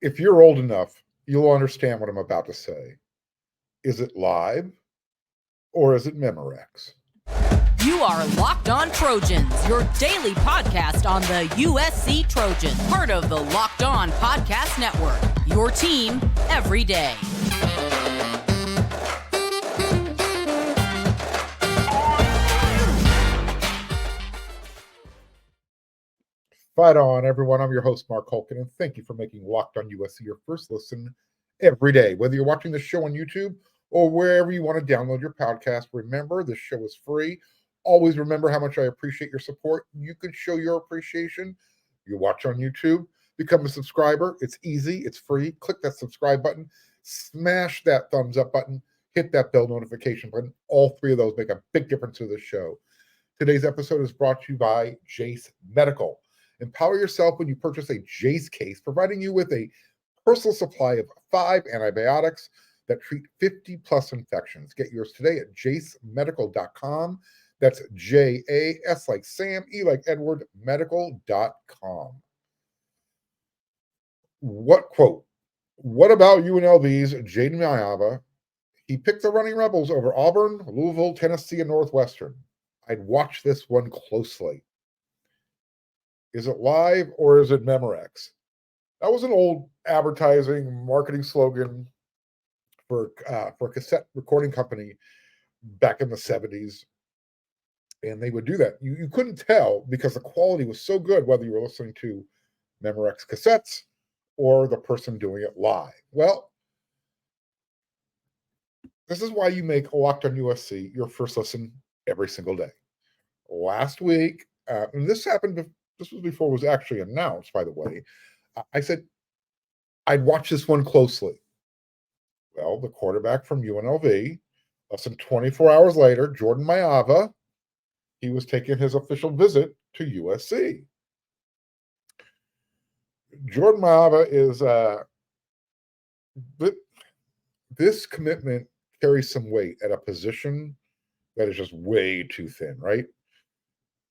If you're old enough, you'll understand what I'm about to say. Is it live or is it Memorex? You are Locked On Trojans, your daily podcast on the USC Trojans, part of the Locked On Podcast Network, your team every day. Fight on, everyone. I'm your host, Mark Holkin, and thank you for making Locked On USC your first listen every day. Whether you're watching the show on YouTube or wherever you want to download your podcast, remember, this show is free. Always remember how much I appreciate your support. You can show your appreciation. You watch on YouTube, become a subscriber. It's easy. It's free. Click that subscribe button. Smash that thumbs up button. Hit that bell notification button. All three of those make a big difference to the show. Today's episode is brought to you by Jace Medical. Empower yourself when you purchase a Jace case, providing you with a personal supply of 5 antibiotics that treat 50-plus infections. Get yours today at jacemedical.com. That's J-A-S like Sam, E like Edward, medical.com. What quote? What about UNLV's Jaden Mayava? He picked the Running Rebels over Auburn, Louisville, Tennessee, and Northwestern. I'd watch this one closely. Is it live or is it Memorex? That was an old advertising marketing slogan for a cassette recording company back in the 70s. And they would do that. You couldn't tell because the quality was so good whether you were listening to Memorex cassettes or the person doing it live. Well, this is why you make Locked On USC your first listen every single day. Last week, and this was before it was actually announced, by the way, I said I'd watch this one closely. Well, the quarterback from UNLV, less than 24 hours later, Jordan Mayava, he was taking his official visit to USC. Jordan Mayava is, this commitment carries some weight at a position that is just way too thin, right?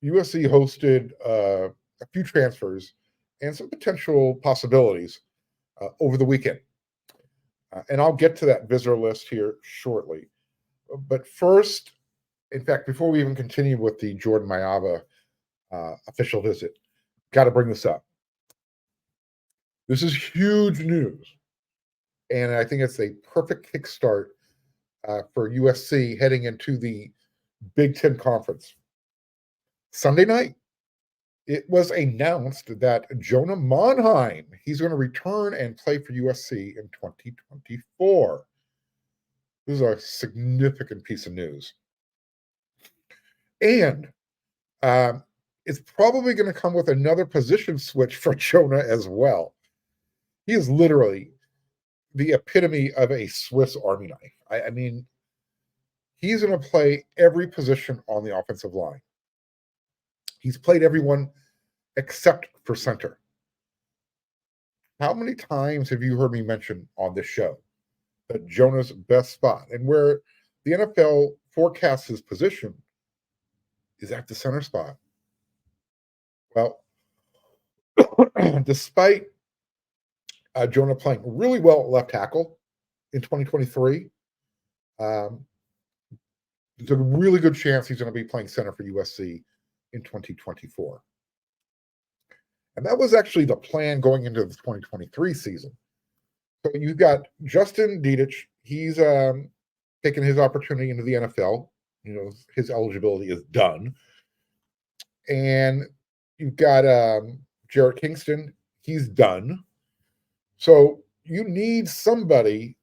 USC hosted a few transfers and some potential possibilities over the weekend. And I'll get to that visitor list here shortly. But first, in fact, before we even continue with the Jordan Mayava official visit, got to bring this up. This is huge news. And I think it's a perfect kickstart for USC heading into the Big Ten Conference. Sunday night, it was announced that Jonah Monheim, he's going to return and play for USC in 2024. This is a significant piece of news. And it's probably going to come with another position switch for Jonah as well. He is literally the epitome of a Swiss Army knife. I mean, he's going to play every position on the offensive line. He's played everyone except for center. How many times have you heard me mention on this show that Jonah's best spot and where the NFL forecasts his position is at the center spot? Well, despite Jonah playing really well at left tackle in 2023, there's a really good chance he's going to be playing center for USC in 2024. And that was actually the plan going into the 2023 season. So you've got Justin Dietich. He's taken his opportunity into the NFL. You know, his eligibility is done. And you've got Jarrett Kingston. He's done. So you need somebody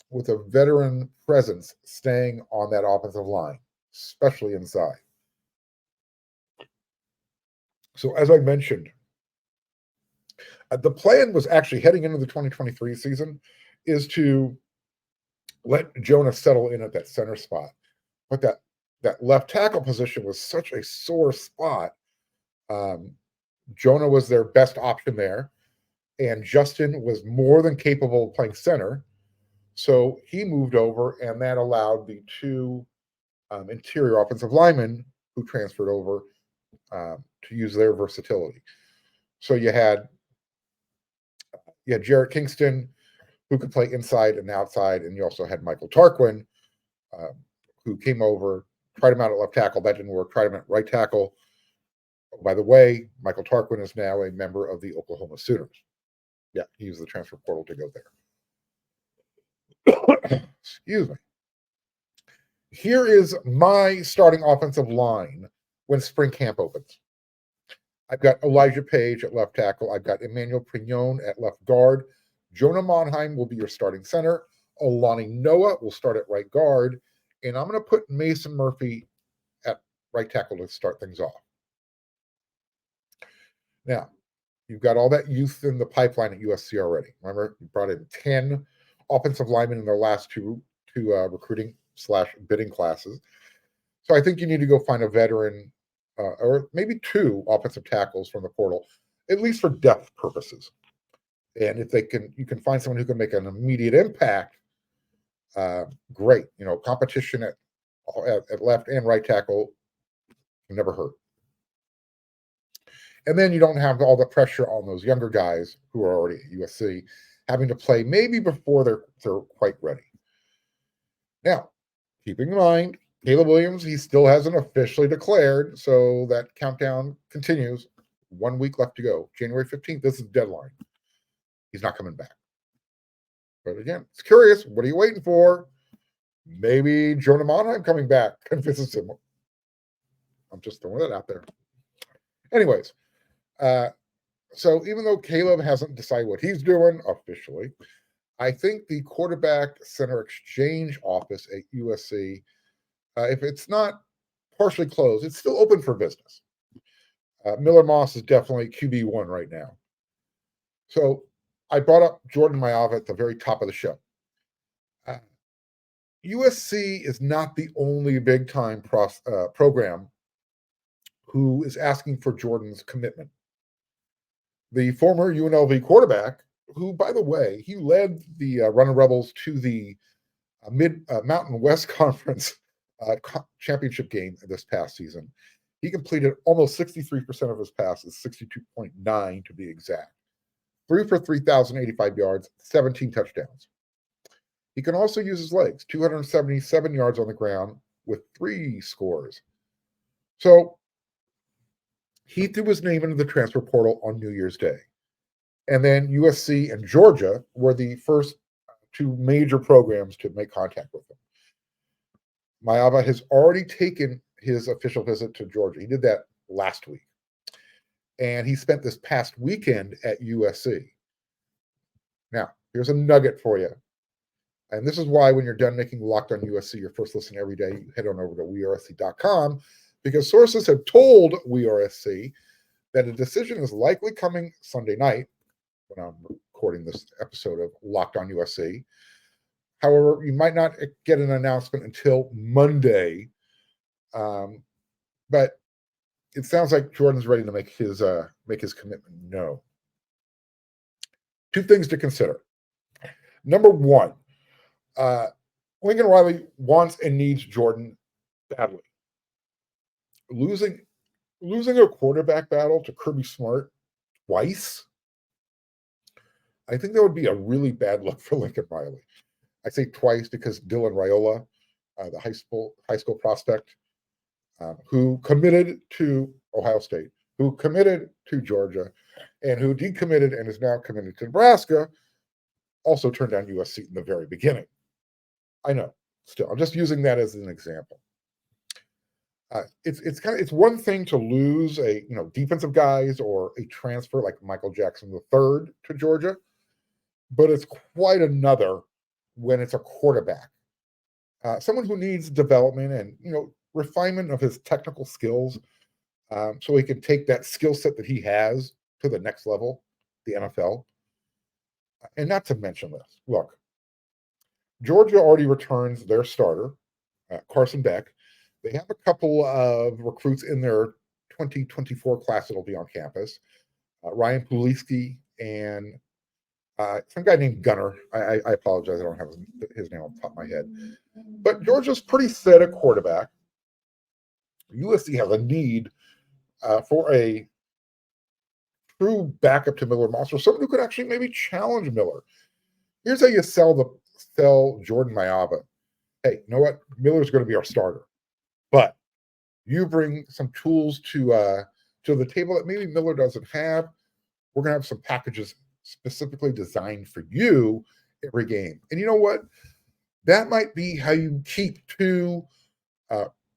with a veteran presence staying on that offensive line, especially inside. So as I mentioned, the plan was actually heading into the 2023 season is to let Jonah settle in at that center spot. But that left tackle position was such a sore spot. Jonah was their best option there, and Justin was more than capable of playing center. So he moved over, and that allowed the two interior offensive linemen who transferred over to use their versatility. So you had You had Jarrett Kingston, who could play inside and outside, and you also had Michael Tarquin, who came over, tried him out at left tackle. That didn't work. Tried him at right tackle. Oh, by the way, Michael Tarquin is now a member of the Oklahoma Sooners. Yeah, he used the transfer portal to go there. Excuse me. Here is my starting offensive line when spring camp opens. I've got Elijah Page at left tackle. I've got Emmanuel Prignon at left guard. Jonah Monheim will be your starting center. Alani Noah will start at right guard. And I'm going to put Mason Murphy at right tackle to start things off. Now, you've got all that youth in the pipeline at USC already. Remember, you brought in 10 offensive linemen in their last two recruiting/bidding classes. So I think you need to go find a veteran or maybe 2 offensive tackles from the portal, at least for depth purposes. And if you can find someone who can make an immediate impact, great. Competition at left and right tackle can never hurt. And then you don't have all the pressure on those younger guys who are already at USC having to play maybe before they're quite ready. Now, keeping in mind, Caleb Williams, he still hasn't officially declared, so that countdown continues. 1 week left to go. January 15th, this is the deadline. He's not coming back. But again, it's curious. What are you waiting for? Maybe Jonah Monheim coming back convinces him. I'm just throwing that out there. Anyways, so even though Caleb hasn't decided what he's doing officially, I think the quarterback center exchange office at USC, if it's not partially closed, it's still open for business. Miller Moss is definitely QB1 right now. So I brought up Jordan Maiava at the very top of the show. USC is not the only big-time program who is asking for Jordan's commitment. The former UNLV quarterback, who, by the way, he led the Running Rebels to the Mountain West Conference championship game this past season. He completed almost 63% of his passes, 62.9 to be exact. 3 for 3,085 yards, 17 touchdowns. He can also use his legs, 277 yards on the ground with 3 scores. So he threw his name into the transfer portal on New Year's Day. And then USC and Georgia were the first 2 major programs to make contact with him. Maiava has already taken his official visit to Georgia. He did that last week. And he spent this past weekend at USC. Now, here's a nugget for you. And this is why when you're done making Locked on USC your first listen every day, you head on over to wearesc.com, because sources have told WeAreSC that a decision is likely coming Sunday night when I'm recording this episode of Locked on USC. However, you might not get an announcement until Monday. But it sounds like Jordan's ready to make his commitment known. 2 things to consider. Number 1, Lincoln Riley wants and needs Jordan badly. Losing a quarterback battle to Kirby Smart twice, I think that would be a really bad look for Lincoln Riley. I say twice because Dylan Raiola, the high school prospect, who committed to Ohio State, who committed to Georgia, and who decommitted and is now committed to Nebraska, also turned down USC in the very beginning. I know. Still, I'm just using that as an example. It's one thing to lose a defensive guys or a transfer like Michael Jackson III to Georgia, but it's quite another when it's a quarterback, someone who needs development and refinement of his technical skills, so he can take that skill set that he has to the next level, the NFL. And not to mention this, look, Georgia already returns their starter, Carson Beck. They have a couple of recruits in their 2024 class that will be on campus. Ryan Puliski and some guy named Gunner. I apologize, I don't have his name on the top of my head. But Georgia's pretty set at quarterback. USC has a need for a true backup to Miller Moss or someone who could actually maybe challenge Miller. Here's how you sell Jordan Mailata. Hey, you know what? Miller's going to be our starter, but you bring some tools to the table that maybe Miller doesn't have. We're going to have some packages specifically designed for you every game. And you know what? That might be how you keep two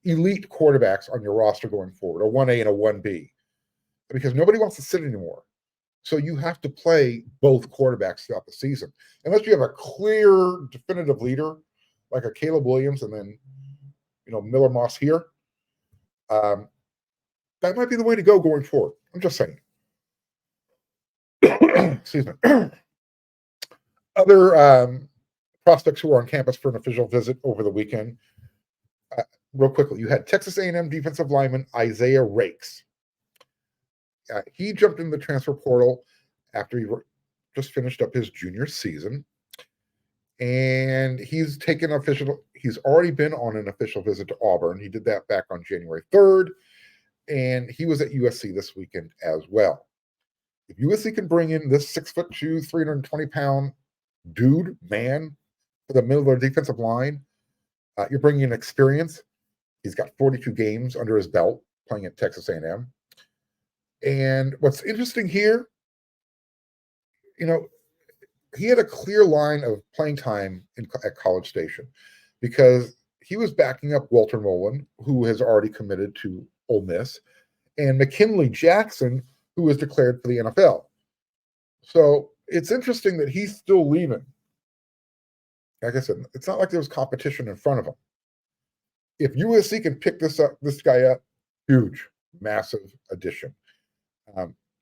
elite quarterbacks on your roster going forward, a 1A and a 1B, because nobody wants to sit anymore. So you have to play both quarterbacks throughout the season. Unless you have a clear, definitive leader, like a Caleb Williams and then, Miller Moss here, that might be the way to go going forward. I'm just saying. Excuse me. Other prospects who were on campus for an official visit over the weekend. Real quickly, you had Texas A&M defensive lineman Isaiah Rakes. He jumped in the transfer portal after he just finished up his junior season. And he's already been on an official visit to Auburn. He did that back on January 3rd. And he was at USC this weekend as well. If USC can bring in this 6'2", 320-pound man for the middle of their defensive line, you're bringing in experience. He's got 42 games under his belt playing at Texas A&M. And what's interesting here, he had a clear line of playing time at College Station because he was backing up Walter Nolan, who has already committed to Ole Miss, and McKinley Jackson, who was declared for the NFL. So it's interesting that he's still leaving. Like I said, it's not like there was competition in front of him. If USC can pick this guy up, huge, massive addition.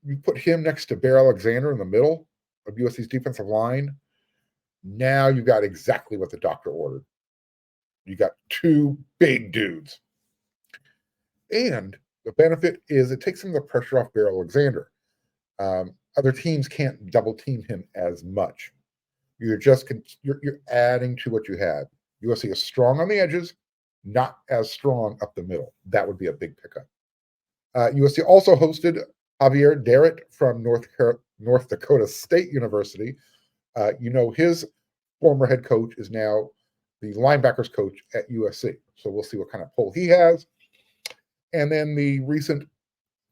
You put him next to Bear Alexander in the middle of USC's defensive line. Now you got exactly what the doctor ordered. You got two big dudes. And the benefit is it takes some of the pressure off Bear Alexander. Other teams can't double team him as much. You're adding to what you had. USC is strong on the edges, not as strong up the middle. That would be a big pickup. USC also hosted Javier Darrett from North Dakota State University. His former head coach is now the linebackers coach at USC. So we'll see what kind of pull he has. And then the recent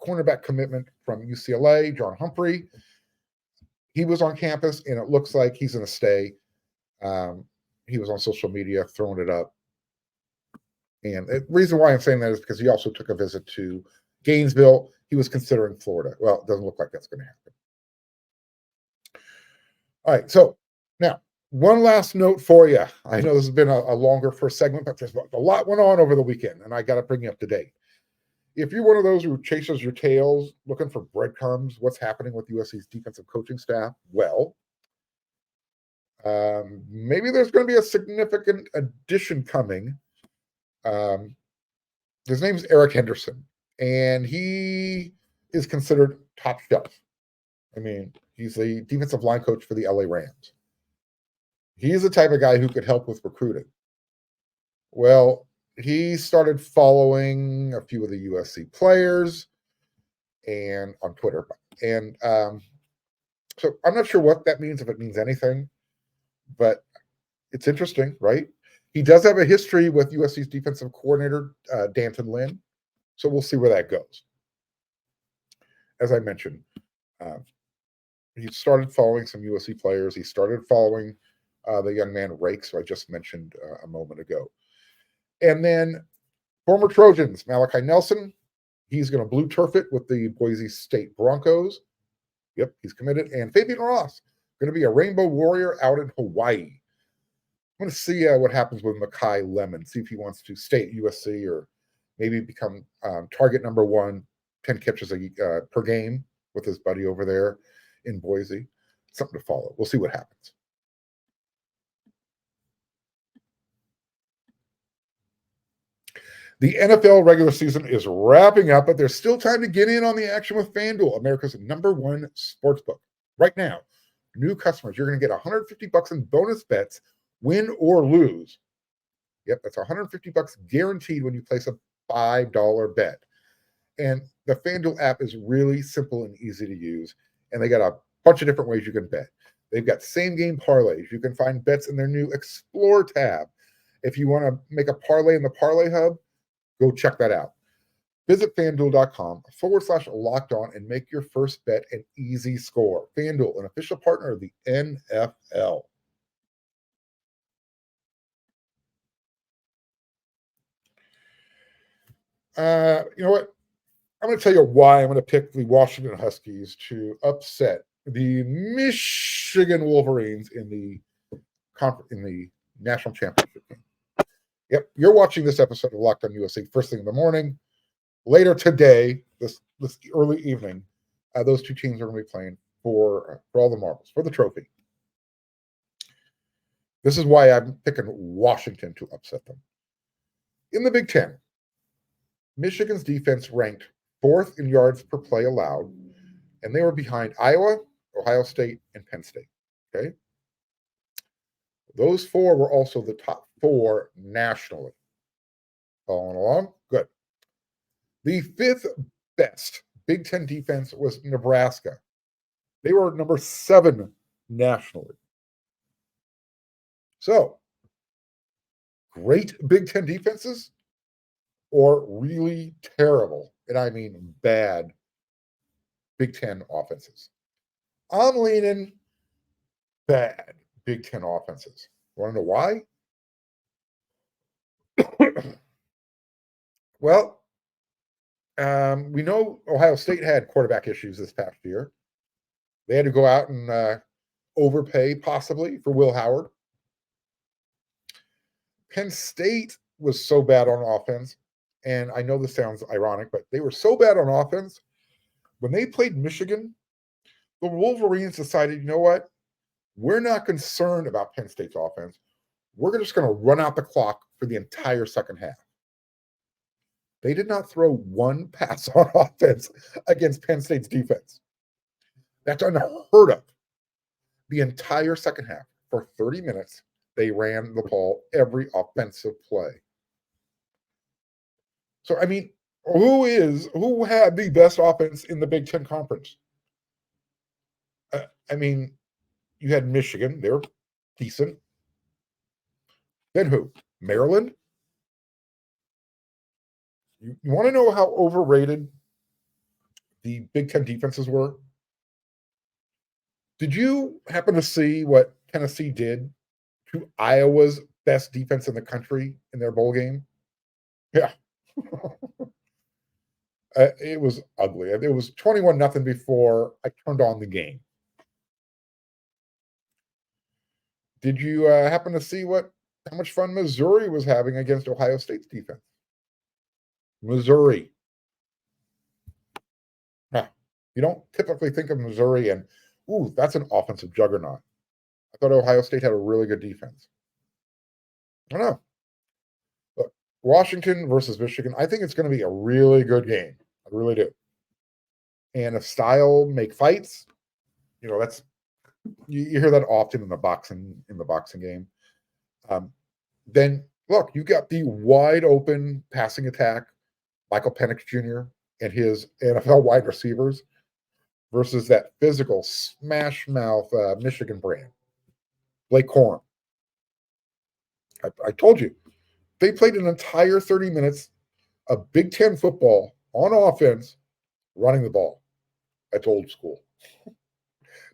cornerback commitment from UCLA, John Humphrey. He was on campus, and it looks like he's going to stay. He was on social media throwing it up. And the reason why I'm saying that is because he also took a visit to Gainesville. He was considering Florida. Well, it doesn't look like that's going to happen. All right, so now, one last note for you. I know this has been a longer first segment, but there's a lot went on over the weekend, and I got to bring you up to date. If you're one of those who chases your tails looking for breadcrumbs, what's happening with USC's defensive coaching staff? Well, maybe there's going to be a significant addition coming. His name is Eric Henderson, and he is considered top shelf. I mean, he's the defensive line coach for the LA Rams. He's the type of guy who could help with recruiting. Well, he started following a few of the USC players and on Twitter. And so I'm not sure what that means, if it means anything, but it's interesting, right? He does have a history with USC's defensive coordinator, Danton Lynn. So we'll see where that goes. As I mentioned, he started following some USC players. He started following the young man Rakes, who I just mentioned a moment ago. And then former Trojans, Malachi Nelson, he's going to blue turf it with the Boise State Broncos. Yep, he's committed. And Fabian Ross, going to be a Rainbow Warrior out in Hawaii. I'm going to see what happens with Mekhi Lemon, see if he wants to stay at USC or maybe become target number one, 10 catches per game with his buddy over there in Boise. Something to follow. We'll see what happens. The NFL regular season is wrapping up, but there's still time to get in on the action with FanDuel, America's #1 sportsbook. Right now, new customers, you're going to get $150 in bonus bets, win or lose. Yep, that's $150 guaranteed when you place a $5 bet. And The FanDuel app is really simple and easy to use, and they got a bunch of different ways you can bet. They've got same game parlays. You can find bets in their new Explore tab. If you want to make a parlay in the Parlay Hub, go check that out. Visit fanduel.com/locked on and make your first bet an easy score. FanDuel, an official partner of the NFL. You know what? I'm going to tell you why I'm going to pick the Washington Huskies to upset the Michigan Wolverines in the national championship game. Yep, you're watching this episode of Locked on USC first thing in the morning. Later today, this early evening, those two teams are going to be playing for all the marbles, for the trophy. This is why I'm picking Washington to upset them. In the Big Ten, Michigan's defense ranked 4th in yards per play allowed, and they were behind Iowa, Ohio State, and Penn State. Okay, those 4 were also the top 4 nationally. Following along? Good. The 5th best Big Ten defense was Nebraska. They were number 7 nationally. So, great Big Ten defenses or really terrible, and I mean bad, Big Ten offenses. I'm leaning bad Big Ten offenses. Want to know why? Well, we know Ohio State had quarterback issues this past year. They had to go out and overpay, possibly, for Will Howard. Penn State was so bad on offense, and I know this sounds ironic, but they were so bad on offense. When they played Michigan, the Wolverines decided, you know what? We're not concerned about Penn State's offense. We're just going to run out the clock for the entire second half. They did not throw one pass on offense against Penn State's defense. That's unheard of. The entire second half, for 30 minutes, they ran the ball every offensive play. So, I mean, who had the best offense in the Big Ten Conference? I mean, you had Michigan. They're decent. Then who? Maryland? You want to know how overrated the Big Ten defenses were? Did you happen to see what Tennessee did to Iowa's best defense in the country in their bowl game? Yeah. It was ugly. It was 21-0 before I turned on the game. Did you happen to see how much fun Missouri was having against Ohio State's defense? Missouri. Now, you don't typically think of Missouri and, ooh, that's an offensive juggernaut. I thought Ohio State had a really good defense. I don't know. Look, Washington versus Michigan, I think it's going to be a really good game. I really do. And if style make fights, that's you hear that often in the boxing game. Then look, you got the wide open passing attack, Michael Penix Jr. and his NFL wide receivers versus that physical smash mouth Michigan brand, Blake Corum. I told you, they played an entire 30 minutes of Big Ten football on offense, running the ball. That's old school.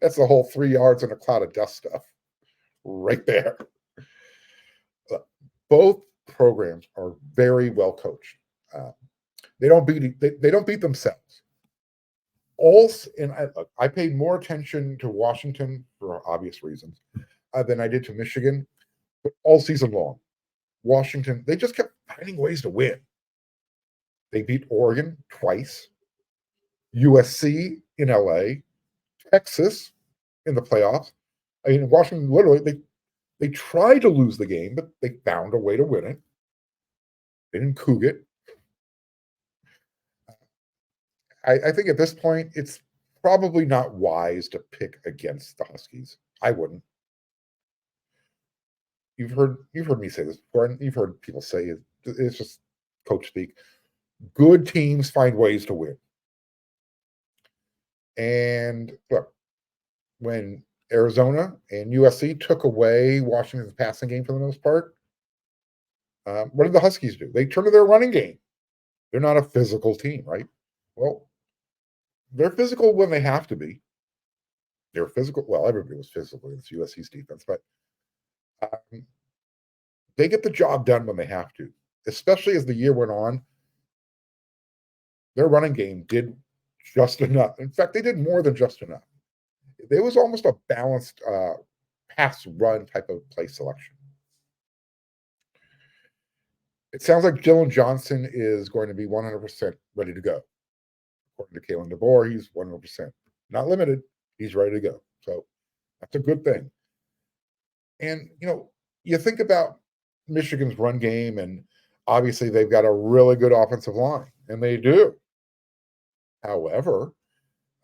That's the whole 3 yards in a cloud of dust stuff right there. Both programs are very well coached. They don't beat themselves. I paid more attention to Washington for obvious reasons than I did to Michigan, but all season long, Washington, they just kept finding ways to win. They beat Oregon twice, USC in LA, Texas in the playoffs. I mean, Washington literally they tried to lose the game, but they found a way to win it. They didn't coog it. I think at this point, it's probably not wise to pick against the Huskies. I wouldn't. You've heard me say this before, and you've heard people say it's just coach speak. Good teams find ways to win. And look, when Arizona and USC took away Washington's passing game for the most part, what did the Huskies do? They turned to their running game. They're not a physical team, right? Well, they're physical when they have to be. They're physical. Well, everybody was physical against USC's defense, but um, they get the job done when they have to, especially as the year went on. Their running game did just enough. In fact, they did more than just enough. It was almost a balanced pass run type of play selection. It sounds like Dylan Johnson is going to be 100% ready to go. According to Kalen DeBoer, he's 100%. Not limited. He's ready to go. So that's a good thing. And, you think about Michigan's run game, and obviously they've got a really good offensive line, and they do. However,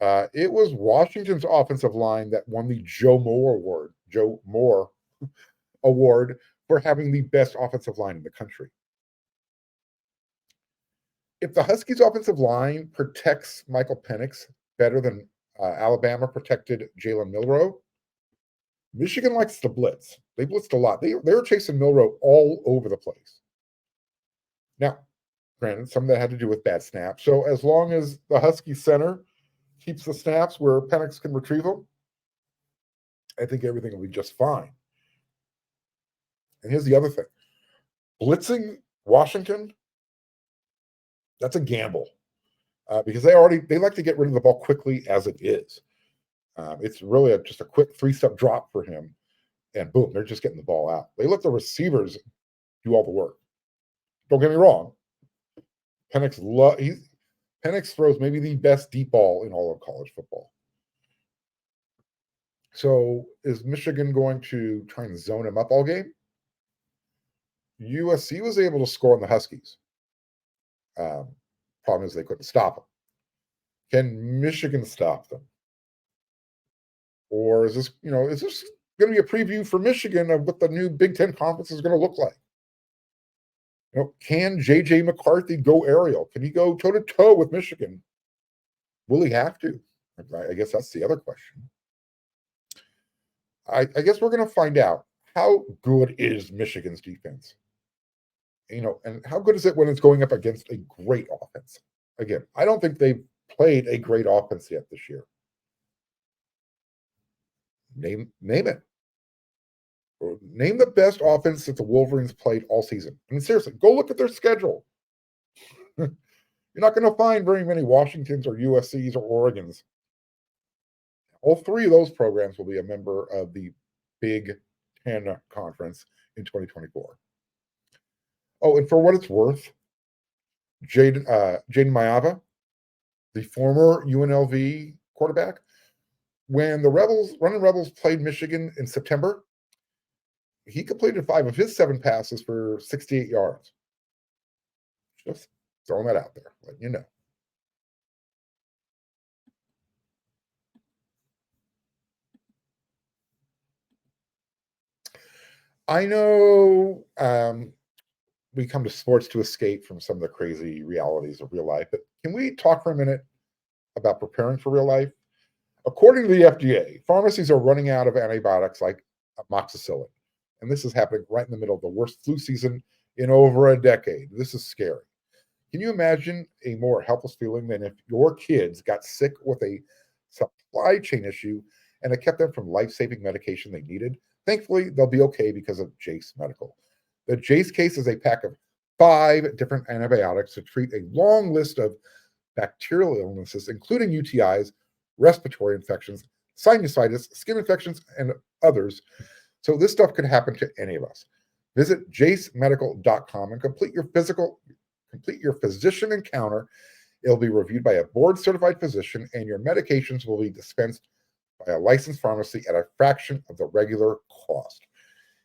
it was Washington's offensive line that won the Joe Moore Award for having the best offensive line in the country. If the Huskies' offensive line protects Michael Penix better than Alabama protected Jalen Milroe, Michigan likes to blitz. They blitzed a lot. They were chasing Milroe all over the place. Now, granted, some of that had to do with bad snaps. So as long as the Husky center keeps the snaps where Penix can retrieve them, I think everything will be just fine. And here's the other thing. Blitzing Washington, that's a gamble because they like to get rid of the ball quickly as it is. It's really just a quick 3-step drop for him, and boom, they're just getting the ball out. They let the receivers do all the work. Don't get me wrong. Penix throws maybe the best deep ball in all of college football. So is Michigan going to try and zone him up all game? USC was able to score on the Huskies. Problem is they couldn't stop them. Can Michigan stop them? Or is this going to be a preview for Michigan of what the new Big Ten conference is going to look like? Can J.J. McCarthy go aerial? Can he go toe-to-toe with Michigan? Will he have to? I guess that's the other question. I guess we're going to find out how good is Michigan's defense. And how good is it when it's going up against a great offense? Again, I don't think they've played a great offense yet this year. Name it. Name the best offense that the Wolverines played all season. I mean, seriously, go look at their schedule. You're not going to find very many Washingtons or USCs or Oregons. All three of those programs will be a member of the Big Ten Conference in 2024. Oh, and for what it's worth, Jaden Mayava, the former UNLV quarterback, when the Running Rebels played Michigan in September, he completed 5 of his 7 passes for 68 yards. Just throwing that out there, letting you know. I know we come to sports to escape from some of the crazy realities of real life, but can we talk for a minute about preparing for real life? According to the FDA, pharmacies are running out of antibiotics like amoxicillin, and this is happening right in the middle of the worst flu season in over a decade. This is scary. Can you imagine a more helpless feeling than if your kids got sick with a supply chain issue and it kept them from life-saving medication they needed? Thankfully, they'll be okay because of Jace Medical. The Jace case is a pack of 5 different antibiotics to treat a long list of bacterial illnesses, including UTIs, respiratory infections, sinusitis, skin infections, and others. So this stuff could happen to any of us. Visit jacemedical.com and complete your physician encounter. It'll be reviewed by a board-certified physician, and your medications will be dispensed by a licensed pharmacy at a fraction of the regular cost.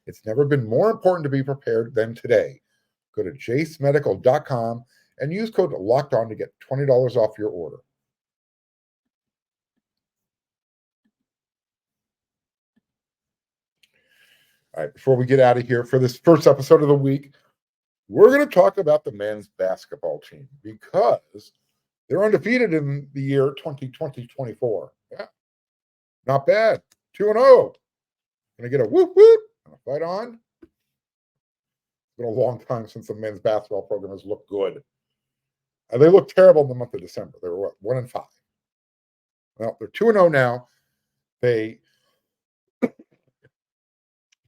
It's never been more important to be prepared than today. Go to jacemedical.com and use code LOCKEDON to get $20 off your order. All right, before we get out of here for this first episode of the week, we're going to talk about the men's basketball team because They're undefeated in the year 2020-24. Yeah, not bad. 2-0. Going to get a whoop whoop and a fight on. It's been a long time since the men's basketball program has looked good. They looked terrible in the month of December. They were 1-5. Well, they're 2-0 now. They're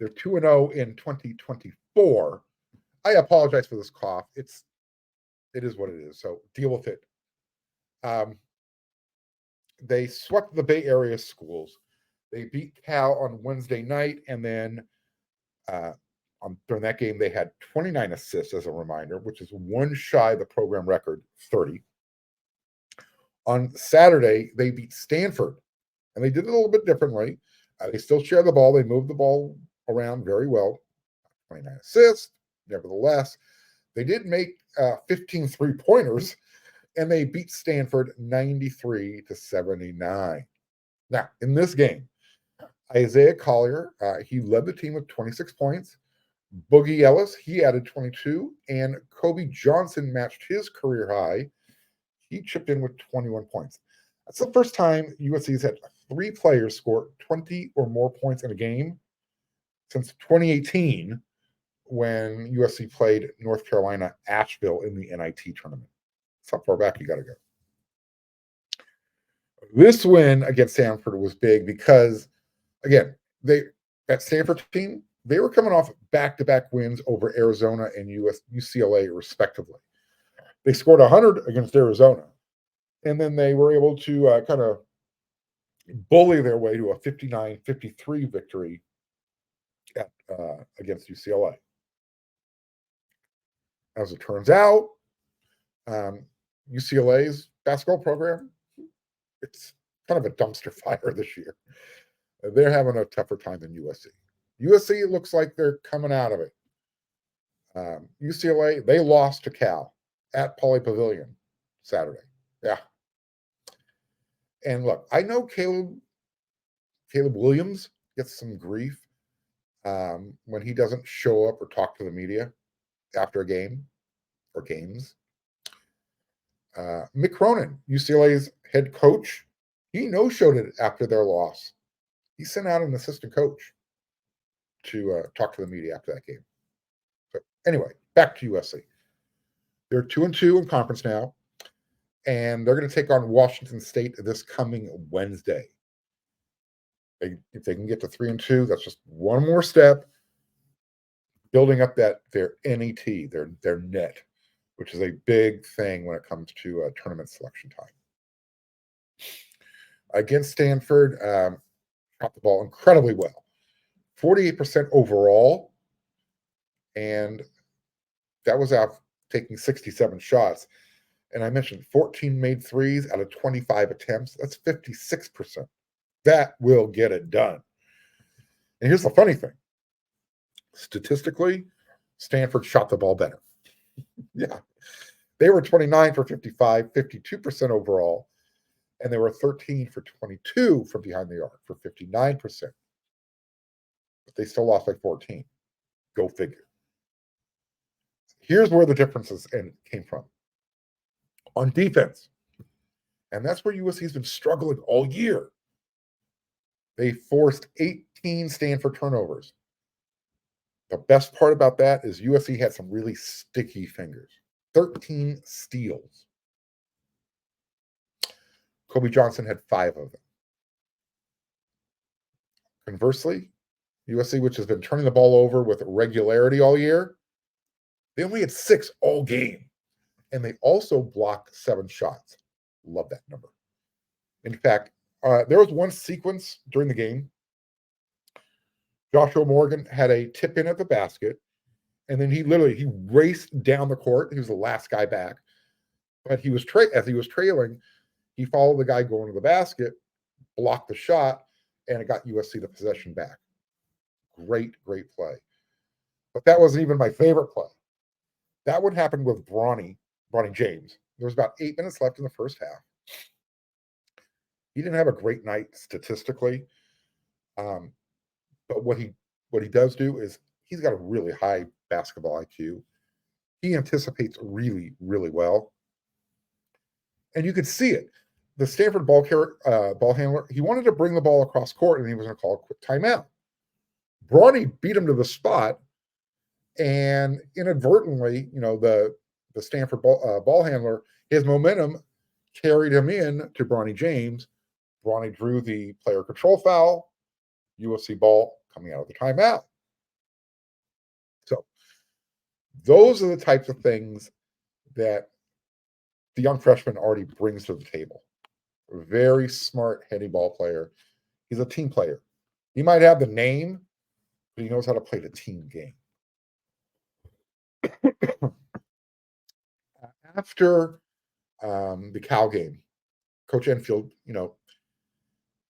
2-0 in 2024. I apologize for this cough. It is what it is. So deal with it. They swept the Bay Area schools. They beat Cal on Wednesday night, and then during that game, they had 29 assists as a reminder, which is one shy of the program record, 30. On Saturday, they beat Stanford, and they did it a little bit differently. They still share the ball. They move the ball around very well. 29 assists. Nevertheless, they did make 15 three-pointers, and they beat Stanford 93-79. Now, in this game, Isaiah Collier, he led the team with 26 points. Boogie Ellis, he added 22, and Kobe Johnson matched his career high. He chipped in with 21 points. That's the first time USC's had 3 players score 20 or more points in a game since 2018, when USC played North Carolina Asheville in the NIT tournament. That's how far back you got to go. This win against Stanford was big because, again, that Stanford team, they were coming off back-to-back wins over Arizona and UCLA, respectively. They scored 100 against Arizona, and then they were able to kind of bully their way to a 59-53 victory against UCLA. As it turns out, UCLA's basketball program, it's kind of a dumpster fire this year. They're having a tougher time than USC. USC looks like they're coming out of it. UCLA, they lost to Cal at Pauley Pavilion Saturday. Yeah. And look, I know Caleb Williams gets some grief when he doesn't show up or talk to the media after a game or games. Mick Cronin, UCLA's head coach, he no-showed it after their loss. He sent out an assistant coach to talk to the media after that game. So anyway, back to USC. They're 2-2 in conference now, and they're going to take on Washington State this coming Wednesday. If they can get to 3-2, that's just one more step, building up their NET, their net, which is a big thing when it comes to tournament selection time. Against Stanford, shot the ball incredibly well. 48% overall, and that was out taking 67 shots. And I mentioned 14 made threes out of 25 attempts. That's 56%. That will get it done. And here's the funny thing. Statistically, Stanford shot the ball better. Yeah. They were 29 for 55, 52% overall, and they were 13 for 22 from behind the arc for 59%. But they still lost by 14. Go figure. Here's where the differences came from. On defense, and that's where USC's been struggling all year. They forced 18 Stanford turnovers. The best part about that is USC had some really sticky fingers. 13 steals. Kobe Johnson had 5 of them. Conversely, USC, which has been turning the ball over with regularity all year, they only had 6 all game. And they also blocked 7 shots. Love that number. In fact, there was one sequence during the game. Joshua Morgan had a tip in at the basket, and then he raced down the court. He was the last guy back, but as he was trailing, he followed the guy going to the basket, blocked the shot, and it got USC the possession back. Great play. But that wasn't even my favorite play. That would happen with Bronny James. There was about 8 minutes left in the first half. He didn't have a great night statistically, but what he does do is he's got a really high basketball IQ. He anticipates really well, And you could see it. The Stanford ball handler, he wanted to bring the ball across court, and he was going to call a quick timeout. Brawny beat him to the spot, and inadvertently, the Stanford ball handler, his momentum carried him in to Bronny James. Bronny drew the player control foul. USC ball coming out of the timeout. So those are the types of things that the young freshman already brings to the table. A very smart, heady ball player. He's a team player. He might have the name, but he knows how to play the team game. After the Cal game, Coach Enfield,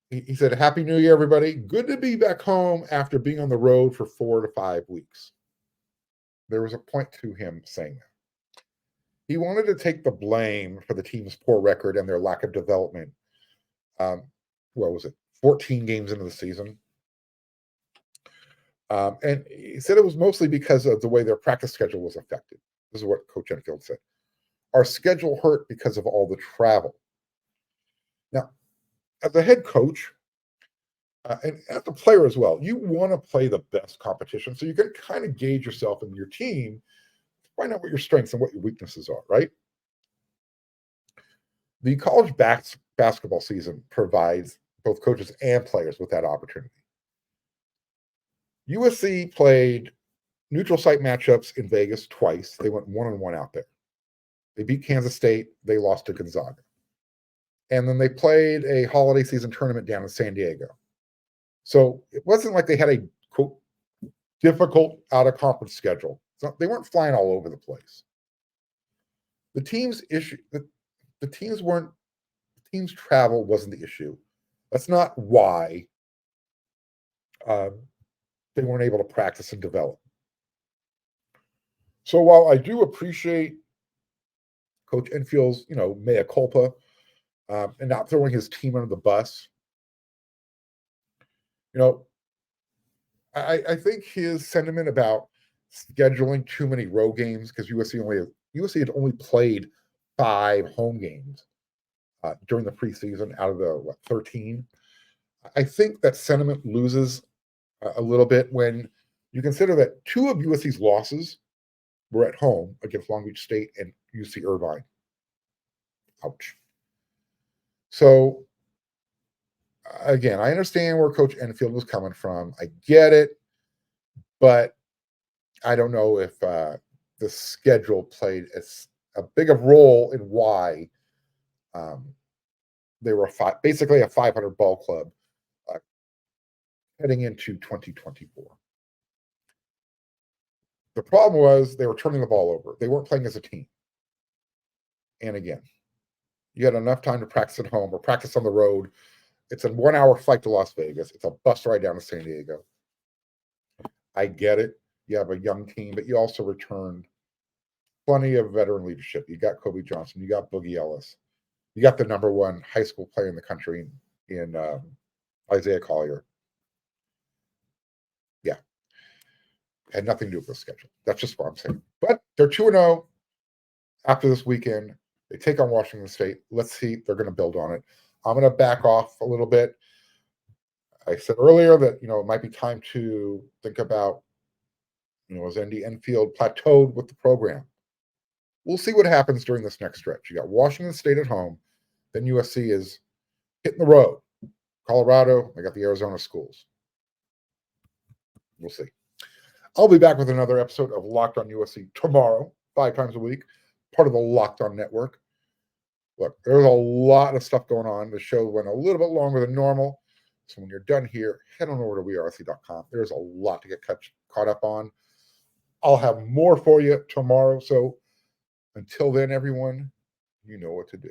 he said, "Happy New Year, everybody. Good to be back home after being on the road for 4 to 5 weeks." There was a point to him saying that. He wanted to take the blame for the team's poor record and their lack of development. What was it? 14 games into the season. And he said it was mostly because of the way their practice schedule was affected. This is what Coach Enfield said. Our schedule hurt because of all the travel. Now, as a head coach, and as a player as well, you want to play the best competition so you can kind of gauge yourself and your team, find out what your strengths and what your weaknesses are, right? The college basketball season provides both coaches and players with that opportunity. USC played neutral site matchups in Vegas twice. They went 1-1 out there. They beat Kansas State. They lost to Gonzaga. And then they played a holiday season tournament down in San Diego. So it wasn't like they had a, quote, difficult out-of-conference schedule. So they weren't flying all over the place. The team's travel wasn't the issue. That's not why they weren't able to practice and develop. So while I do appreciate Coach Enfield's, mea culpa, and not throwing his team under the bus, I think his sentiment about scheduling too many road games, because USC had only played 5 home games during the preseason out of the 13. I think that sentiment loses a little bit when you consider that 2 of USC's losses were at home against Long Beach State and UC Irvine. Ouch. So, again, I understand where Coach Enfield was coming from. I get it, but I don't know if the schedule played as a big of role in why they were basically a 500 ball club heading into 2024. The problem was they were turning the ball over. They weren't playing as a team. And again, you had enough time to practice at home or practice on the road. It's a 1-hour flight to Las Vegas. It's a bus ride down to San Diego. I get it. You have a young team, but you also returned plenty of veteran leadership. You got Kobe Johnson. You got Boogie Ellis. You got the number 1 high school player in the country in Isaiah Collier. Yeah. Had nothing to do with the schedule. That's just what I'm saying. But they're 2-0 after this weekend. They take on Washington State. Let's see. They're going to build on it. I'm going to back off a little bit. I said earlier that, it might be time to think about, is Andy Enfield plateaued with the program? We'll see what happens during this next stretch. You got Washington State at home. Then USC is hitting the road. Colorado, they got the Arizona schools. We'll see. I'll be back with another episode of Locked on USC tomorrow, 5 times a week, part of the Locked on Network. Look, there's a lot of stuff going on. The show went a little bit longer than normal. So when you're done here, head on over to wearec.com. There's a lot to get caught up on. I'll have more for you tomorrow. So until then, everyone, you know what to do.